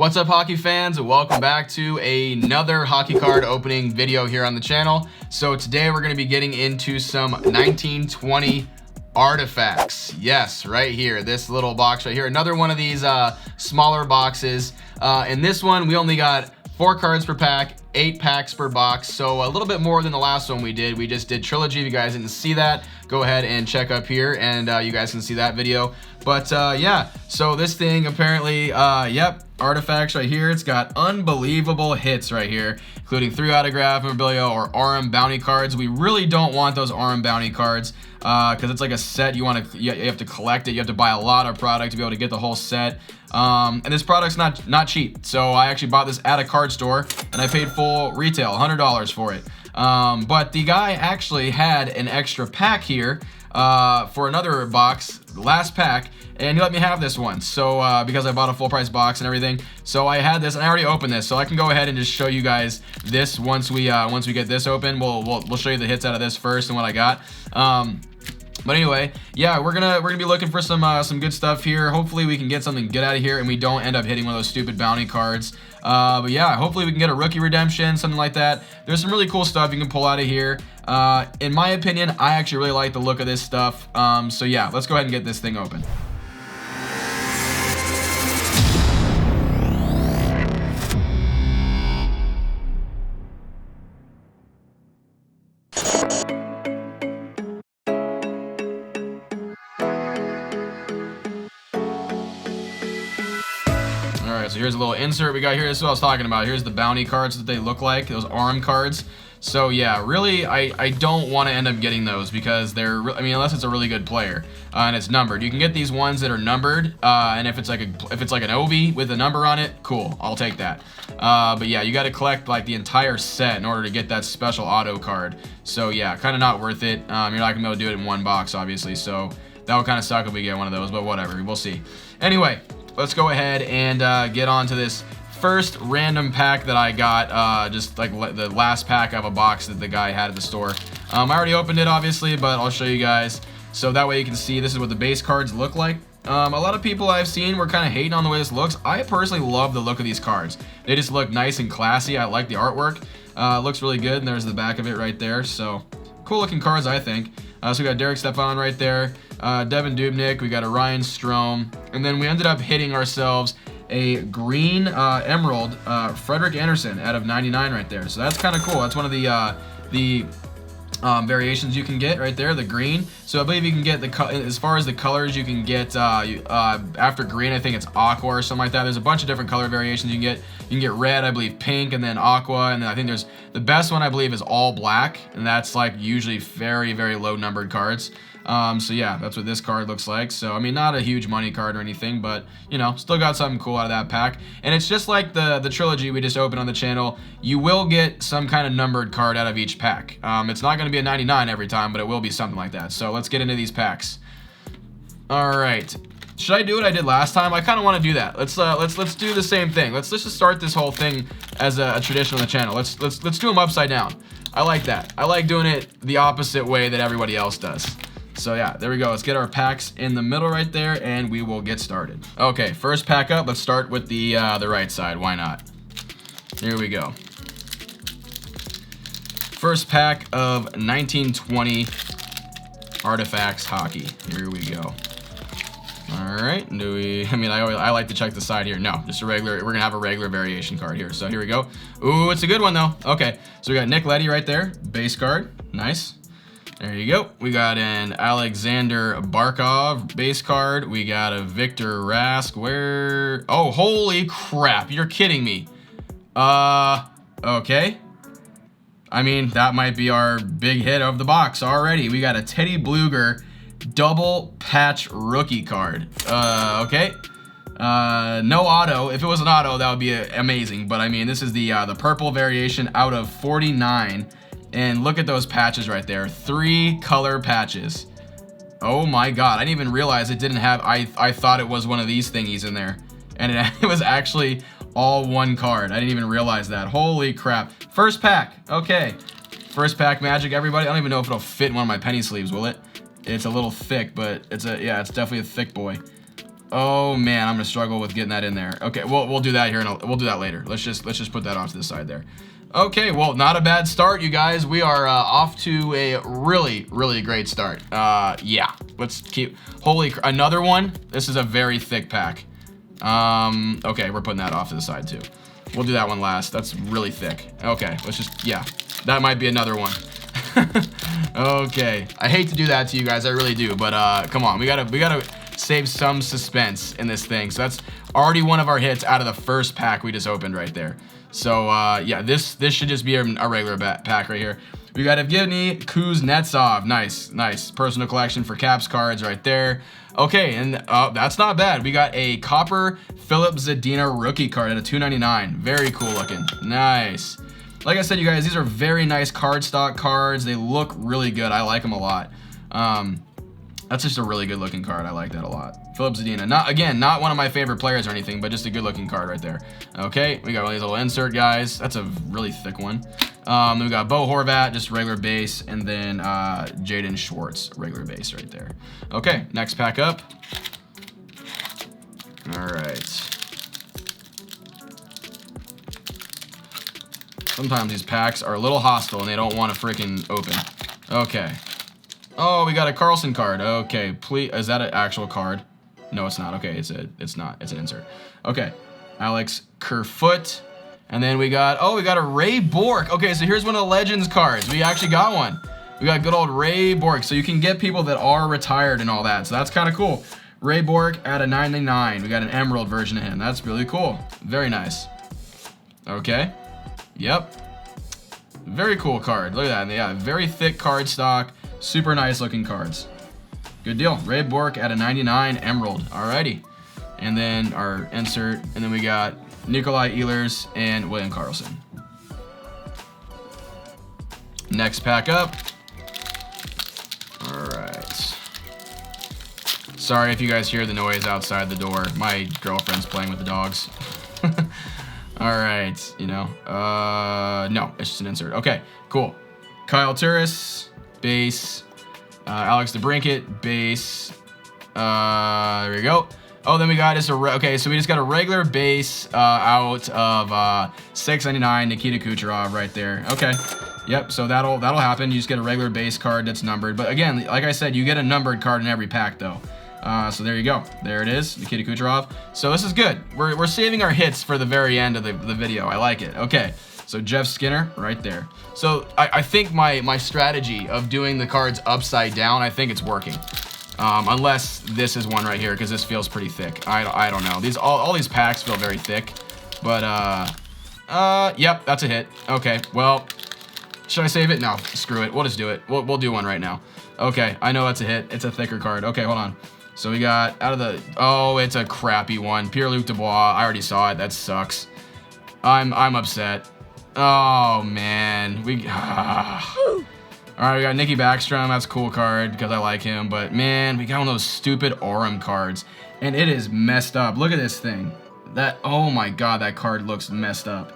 What's up, hockey fans? Welcome back to another hockey card opening video here on the channel. So today we're going to be getting into some 1920 artifacts. Yes, right here, this little box right here. Another one of these smaller boxes. In this one, we only got 4 cards per pack, 8 packs per box, so a little bit more than the last one we did. We just did Trilogy. If you guys didn't see that, go ahead and check up here, and you guys can see that video. But yeah, so this thing apparently, yep, artifacts right here. It's got unbelievable hits right here, including 3 autograph memorabilia or RM bounty cards. We really don't want those RM bounty cards because it's like a set. You have to collect it. You have to buy a lot of product to be able to get the whole set. And this product's not cheap. So I actually bought this at a card store and I paid full retail, $100 for it. But the guy actually had an extra pack here for another box, last pack, and he let me have this one. So because I bought a full price box and everything, so I had this and I already opened this, so I can go ahead and just show you guys this once we get this open. We'll show you the hits out of this first and what I got. But anyway, yeah, we're gonna be looking for some good stuff here. Hopefully we can get something good out of here and we don't end up hitting one of those stupid bounty cards. But yeah, hopefully we can get a rookie redemption, something like that. There's some really cool stuff you can pull out of here. In my opinion, I actually really like the look of this stuff. So yeah, let's go ahead and get this thing open. Alright, so here's a little insert we got here. This is what I was talking about. Here's the bounty cards that they look like, those arm cards. So yeah, really, I don't want to end up getting those because they're, I mean, unless it's a really good player and it's numbered. You can get these ones that are numbered, and if it's like an OV with a number on it, cool, I'll take that. But yeah, you got to collect like the entire set in order to get that special auto card. So yeah, kind of not worth it. You're not gonna be able to do it in one box, obviously. So that would kind of suck if we get one of those, but whatever, we'll see. Anyway, let's go ahead and get on to this first random pack that I got, just like the last pack of a box that the guy had at the store. I already opened it, obviously, but I'll show you guys. So that way you can see this is what the base cards look like. A lot of people I've seen were kind of hating on the way this looks. I personally love the look of these cards. They just look nice and classy. I like the artwork. Looks really good, and there's the back of it right there. So cool looking cards, I think. So we got Derek Stepan right there, Devin Dubnyk, we got a Ryan Strome, and then we ended up hitting ourselves a green emerald Frederick Anderson out of 99 right there. So that's kind of cool. That's one of the variations you can get right there, the green. So I believe you can get as far as the colors you can get after green, I think it's aqua or something like that. There's a bunch of different color variations you can get. You can get red, I believe pink, and then aqua, and then I think there's the best one I believe is all black, and that's like usually very, very low numbered cards. So yeah, that's what this card looks like. So I mean, not a huge money card or anything, but you know, still got something cool out of that pack. And it's just like the trilogy we just opened on the channel. You will get some kind of numbered card out of each pack. It's not going to be a 99 every time, but it will be something like that. So let's get into these packs. All right. Should I do what I did last time? I kind of want to do that. Let's do the same thing. Let's just start this whole thing as a tradition on the channel. Let's do them upside down. I like that. I like doing it the opposite way that everybody else does. So yeah, there we go. Let's get our packs in the middle right there, and we will get started. Okay, first pack up. Let's start with the right side. Why not? Here we go. First pack of 1920 artifacts hockey. Here we go. All right. I like to check the side here. No, just a regular. We're gonna have a regular variation card here. So here we go. Ooh, it's a good one though. Okay, so we got Nick Leddy right there, base card. Nice. There you go. We got an Alexander Barkov base card. We got a Victor Rask. Where? Oh, holy crap. You're kidding me. Okay. I mean, that might be our big hit of the box already. We got a Teddy Blooger double patch rookie card. Okay. No auto. If it was an auto, that would be amazing. But I mean, this is the purple variation out of 49. And look at those patches right there. 3 color patches. Oh my god. I didn't even realize it didn't have... I thought it was one of these thingies in there. And it was actually all one card. I didn't even realize that. Holy crap. First pack. Okay. First pack magic, everybody. I don't even know if it'll fit in one of my penny sleeves, will it? It's a little thick, but it's definitely a thick boy. Oh man, I'm gonna struggle with getting that in there. Okay, we'll do that here, and we'll do that later. Let's just put that off to the side there. Okay, well, not a bad start, you guys. We are off to a really, really great start. Yeah, let's keep. Another one. This is a very thick pack. Okay, we're putting that off to the side too. We'll do that one last. That's really thick. Okay, let's just, yeah, that might be another one. Okay, I hate to do that to you guys, I really do, but come on, we gotta save some suspense in this thing. So that's already one of our hits out of the first pack we just opened right there. So yeah, this should just be a regular pack right here. We got Evgeny Kuznetsov. Nice personal collection for Caps cards right there. Okay, and that's not bad. We got a copper Philip Zadina rookie card at a 299. Very cool looking. Nice. Like I said, you guys, these are very nice cardstock cards. They look really good. I like them a lot. That's just a really good looking card. I like that a lot. Philip Zadina. Not one of my favorite players or anything, but just a good looking card right there. Okay, we got one of these little insert guys. That's a really thick one. Then we got Bo Horvat, just regular base, and then Jaden Schwartz, regular base right there. Okay, next pack up. All right. Sometimes these packs are a little hostile and they don't want to freaking open. Okay. Oh, we got a Carlson card. Okay, please. Is that an actual card? No, it's not. Okay, it's not. It's an insert. Okay, Alex Kerfoot. And then we got a Ray Bork. Okay, so here's one of the Legends cards. We actually got one. We got good old Ray Bork. So you can get people that are retired and all that. So that's kind of cool. Ray Bork at a 999. We got an Emerald version of him. That's really cool. Very nice. Okay. Yep. Very cool card. Look at that. Yeah, very thick card stock. Super nice looking cards. Good deal. Ray Bork at a 99 Emerald. Alrighty. And then our insert. And then we got Nikolai Ehlers and William Karlsson. Next pack up. Alright. Sorry if you guys hear the noise outside the door. My girlfriend's playing with the dogs. Alright, you know. No, it's just an insert. Okay, cool. Kyle Turris, base. Alex DeBrincat, base. There we go. Oh, then we got just okay, so we just got a regular base out of 699 Nikita Kucherov right there. Okay. Yep, so that'll happen. You just get a regular base card that's numbered. But again, like I said, you get a numbered card in every pack though. So there you go. There it is, Nikita Kucherov. So this is good. We're saving our hits for the very end of the video. I like it. Okay, so Jeff Skinner right there. So I think my strategy of doing the cards upside down, I think it's working. Unless this is one right here, because this feels pretty thick. I don't know. All these packs feel very thick. But yep, that's a hit. Okay, well, should I save it? No, screw it. We'll just do it. We'll do one right now. Okay, I know that's a hit. It's a thicker card. Okay, hold on. So we got out of the, oh, it's a crappy one. Pierre-Luc Dubois. I already saw it. That sucks. I'm upset. Oh man, all right, we got Nicky Backstrom. That's a cool card because I like him. But man, we got one of those stupid Aurum cards, and it is messed up. Look at this thing. Oh my god, that card looks messed up.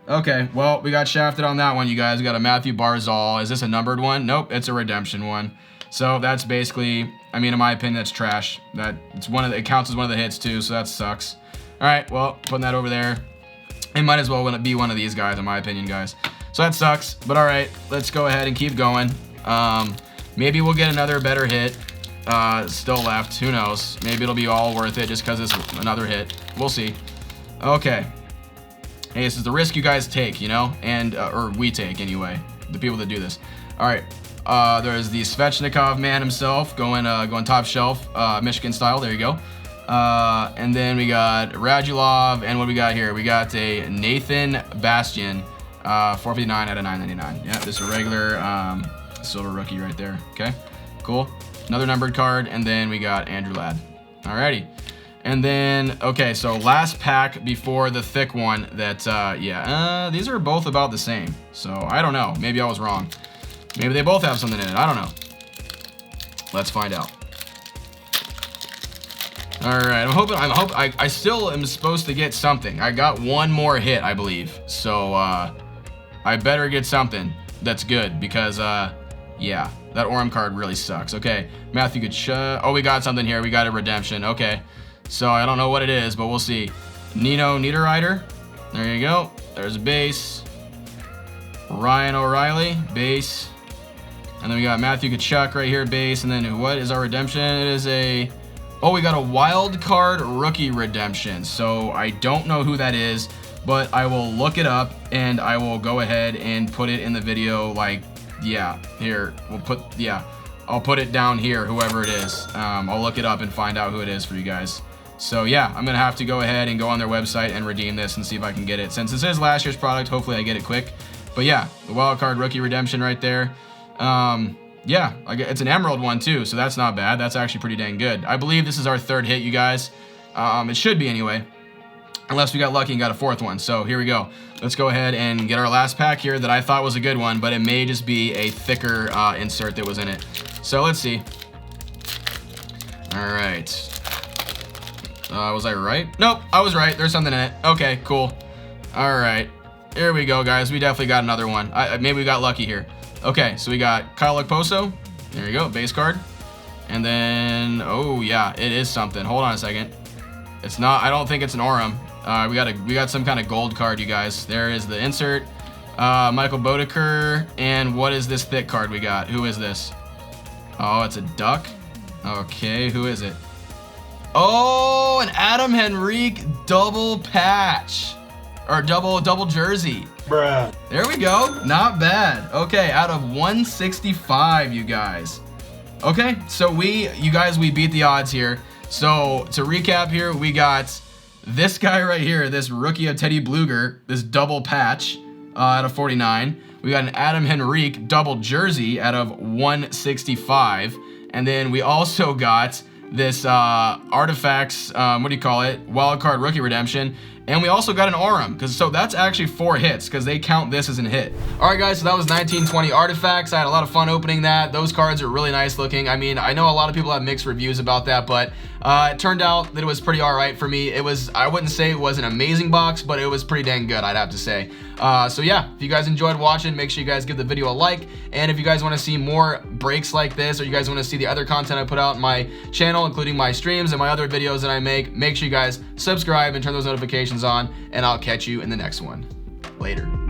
Okay, well, we got shafted on that one, you guys. We got a Matthew Barzal. Is this a numbered one? Nope, it's a redemption one. So that's basically, I mean, in my opinion, that's trash. It counts as one of the hits too, so that sucks. All right, well, putting that over there. It might as well be one of these guys, in my opinion, guys. So that sucks, but all right, let's go ahead and keep going. Maybe we'll get another better hit still left. Who knows? Maybe it'll be all worth it just because it's another hit. We'll see. Okay. Hey, this is the risk you guys take, you know, and or we take anyway. The people that do this. All right. There's the Svechnikov man himself going top shelf, Michigan style. There you go. And then we got Radulov, and what we got here? We got a Nathan Bastian, 459 out of 999. Yeah, this is a regular silver rookie right there. Okay, cool. Another numbered card, and then we got Andrew Ladd. Alrighty. And then, okay, so last pack before the thick one that, these are both about the same. So, I don't know. Maybe I was wrong. Maybe they both have something in it. I don't know. Let's find out. Alright, I still am supposed to get something. I got one more hit, I believe. So, I better get something that's good because, yeah. That Orem card really sucks. Okay, Matthew Kachuk. Oh, we got something here. We got a redemption. Okay, so I don't know what it is, but we'll see. Nino Niederreiter. There you go. There's a base. Ryan O'Reilly, base. And then we got Matthew Kachuk right here, base. And then what is our redemption? It is a... Oh, we got a wild card rookie redemption. So I don't know who that is, but I will look it up and I will go ahead and put it in the video. Like, yeah, here I'll put it down here, whoever it is. I'll look it up and find out who it is for you guys. So yeah, I'm gonna have to go ahead and go on their website and redeem this and see if I can get it. Since this is last year's product, hopefully I get it quick. But yeah, the wild card rookie redemption right there. Yeah, it's an emerald one too, so that's not bad. That's actually pretty dang good. I believe this is our third hit, you guys. It should be anyway, unless we got lucky and got a fourth one. So here we go. Let's go ahead and get our last pack here that I thought was a good one, but it may just be a thicker insert that was in it. So let's see. All right. Was I right? Nope, I was right. There's something in it. Okay, cool. All right. Here we go, guys. We definitely got another one. Maybe we got lucky here. Okay, so we got Kyle Okposo. There you go, base card. And then, oh yeah, it is something. Hold on a second. It's not, I don't think it's an Orem. We got some kind of gold card, you guys. There is the insert. Michael Bodeker. And what is this thick card we got? Who is this? Oh, it's a duck. Okay, who is it? Oh, an Adam Henrique double patch. Or double jersey. Bruh. There we go. Not bad. Okay, out of 165, you guys. Okay, so we beat the odds here. So to recap here, we got this guy right here, this rookie of Teddy Blooger, this double patch out of 49. We got an Adam Henrique double jersey out of 165. And then we also got this artifacts, what do you call it? Wild card rookie redemption. And we also got an Orem, so that's actually 4 hits, because they count this as a hit. Alright guys, so that was 1920 artifacts. I had a lot of fun opening that. Those cards are really nice looking. I mean, I know a lot of people have mixed reviews about that, but it turned out that it was pretty alright for me. I wouldn't say it was an amazing box, but it was pretty dang good, I'd have to say. So yeah, if you guys enjoyed watching, make sure you guys give the video a like. And if you guys want to see more breaks like this, or you guys want to see the other content I put out on my channel, including my streams and my other videos that I make sure you guys subscribe and turn those notifications on, and I'll catch you in the next one. Later.